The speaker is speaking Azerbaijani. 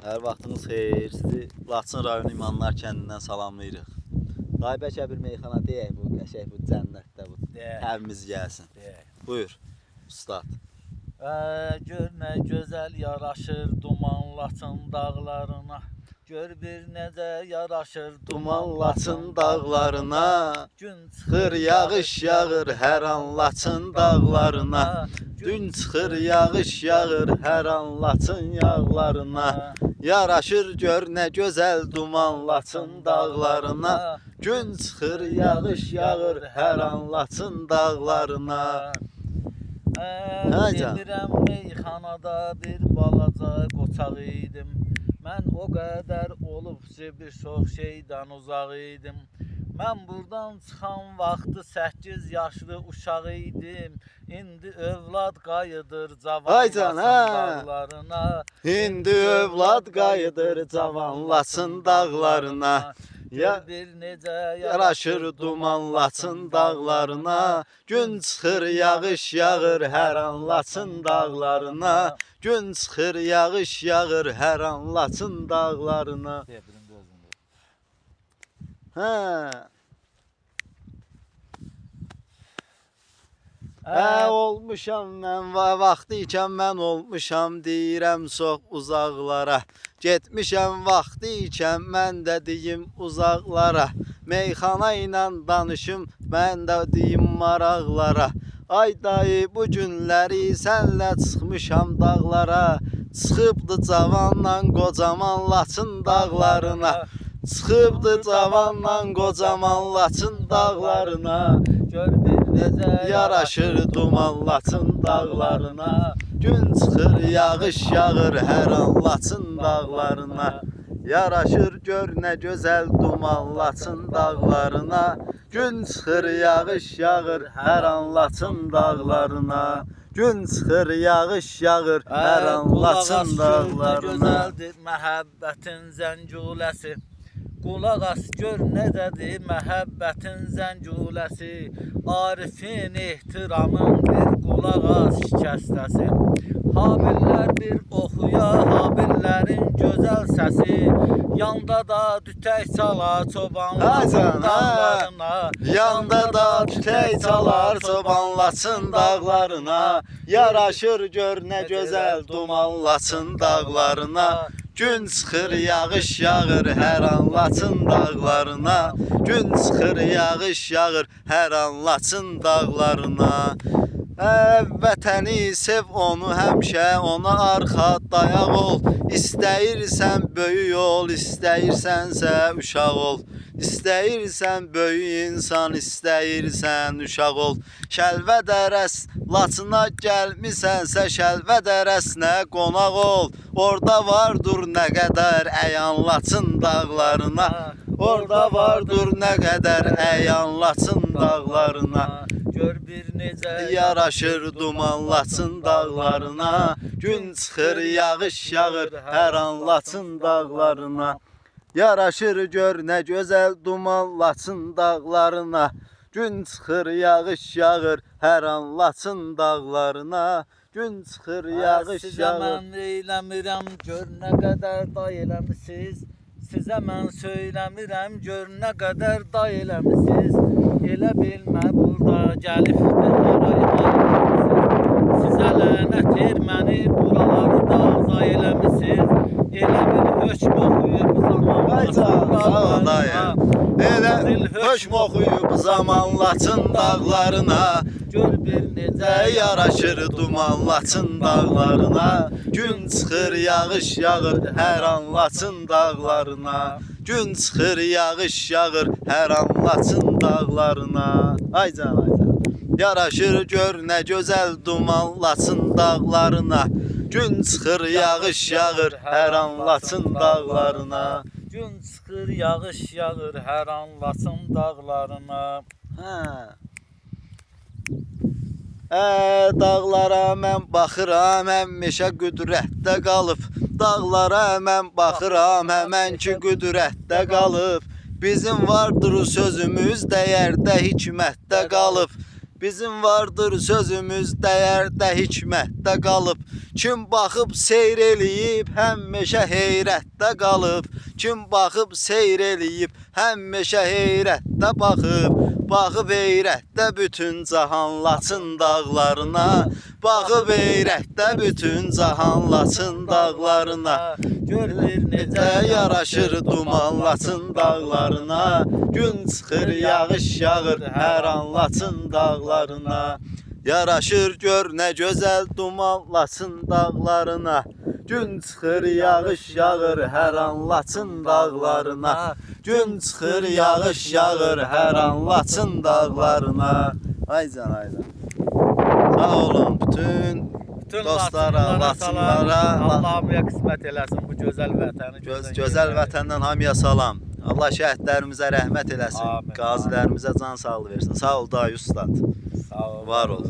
Hər vaxtınız xeyir. Sizi Laçın rayonu İmanlar kəndindən salamlayırıq. Day bəlkə bir meyxana deyək bu qəşəng bu cənnətdə bu. Təmiz gəlsin. Buyur ustad. Gör nə gözəl yaraşır duman Laçın dağlarına. Gör bir necə yaraşır Duman Laçın dağlarına. Gün Çıxır yağış yağır hər an Laçın dağlarına. Gün çıxır yağış yağır hər an Laçın yağlarına. Yaraşır gör nə gözəl duman Laçın dağlarına. Gün çıxır yağış yağır hər an Laçın dağlarına. Gedirəm meyxanada bir balaca qoçaq idim. Mən o qədər olub ki, bir çox şeydən uzaq idim. Mən buradan çıxan vaxtı 8 yaşlı uşaq idim. İndi övlad qayıdır cavan Laçın dağlarına. İndi övlad qayıdır cavan Laçın dağlarına. Gör bir necə Yaraşır duman Laçın dağlarına. Gün çıxır yağış yağır hər an Laçın dağlarına. Gün çıxır yağış yağır hər an Laçın dağlarına. Olmuşam mən vaxtı ikən mən olmuşam deyirəm çox uzaqlara. Getmişəm vaxtı ikən mən də deyim uzaqlara. Meyxana ilə danışım mən də deyim maraqlara. Ay dayı bu günləri sənlə çıxmışam dağlara. Çıxıbdı cavanla qocaman Laçın dağlarına. Çıxıbdı cavanla qocaman Laçın dağlarına. Gör bir necə Yaraşır duman Laçın dağlarına. Gün çıxır yağış yağır hər an Laçın dağlarına. Yaraşır gör nə gözəl duman Laçın dağlarına. Gün çıxır yağış yağır hər an Laçın dağlarına. Gün çıxır yağış yağır hər an Laçın dağlarına. Gözəldir məhəbbətin zənguləsi. Qulaq as gör necədir məhəbbətin zənguləsi. Arifin ehtiramın bir qulaq as şikəstəsi. Habillər bir oxuya Habillərin gözəl səsi. Yanda da tütək çalar çoban Laçın dağlarına. Yanda da tütək çalar çoban Laçın dağlarına. Yaraşır gör nə gözəl duman Laçın dağlarına. Gün çıxır yağış yağır hər an Laçın dağlarına. Gün çıxır yağış yağır hər an Laçın dağlarına. Vətəni sev onu həmişə ona arxa dayaq ol. İstəyirsən böyük ol, istəyirsənsə uşaq ol. İstəyirsən böyük insan, istəyirsən uşaq ol. Şəlvə dərəs Laçına gəlmisənsə şəlvə dərəsinə qonaq ol. Orada vardır nə qədər əyan Laçın dağlarına. Orada vardır nə qədər əyan Laçın dağlarına. Gör bir necə Yaraşır duman Laçın dağlarına. Gün çıxır yağış yağır hər an Laçın dağlarına. Yaraşır gör nə gözəl duman Laçın dağlarına. Gün çıxır yağış yağır hər an Laçın dağlarına. Gün çıxır yağış Sizə yağır. mən eyləmirəm gör nə qədər day eləmisiniz. Sizə mən söyləmirəm gör nə qədər day eləmisiniz. Elə bilmə burada gəlibdir haray halımısınız. Sizə lənət erməni buraları da azay eləmisiniz. Elə bil hökm oxuyub zaman Elə hökm oxuyub zaman Laçın dağlarına. Gör bir necə Yaraşır duman Laçın dağlarına. Gün çıxır yağış yağır hər an Laçın dağlarına. Gün çıxır yağış yağır hər an Laçın dağlarına. Ay can ay can. Yaraşır gör nə gözəl duman Laçın dağlarına. Gün çıxır yağış yağır hər an Laçın dağlarına. Gün çıxır yağış yağır hər an Laçın dağlarına. Dağlara mən baxıram, həmişə qüdrətdə qalıb. Dağlara mən baxıram, həmən ki qüdrətdə qalıb. Bizim vardır sözümüz, dəyərdə hikmətdə qalıb. Bizim vardır sözümüz dəyərdə, hikmətdə qalıb. Kim baxıb seyr eləyib, həmişə heyrətdə qalıb. Kim baxıb seyr eləyib, həmişə heyrətdə baxıb. Baxıb heyrətdə bütün cahan Laçın dağlarına. Baxıb heyrətdə bütün cahan Laçın dağlarına. Gör bir necə Yaraşır duman Laçın dağlarına. Gün çıxır, yağış yağır hər an Laçın dağlarına. Yaraşır gör nə gözəl duman Laçın dağlarına. Gün çıxır, yağış yağır hər an Laçın dağlarına. Gün çıxır, yağış yağır hər an Laçın dağlarına. Ay can, ay can. Sağ olun bütün dostlara, Laçınlara. Allah hamıya qismət eləsin bu gözəl vətəni. Gözəl vətəndən hamıya salam. Allah şəhidlərimizə rəhmət eləsin. Amin. Qazilərimizə can sağlığı versin. Sağ ol dayı ustad. Sağ ol. Var ol.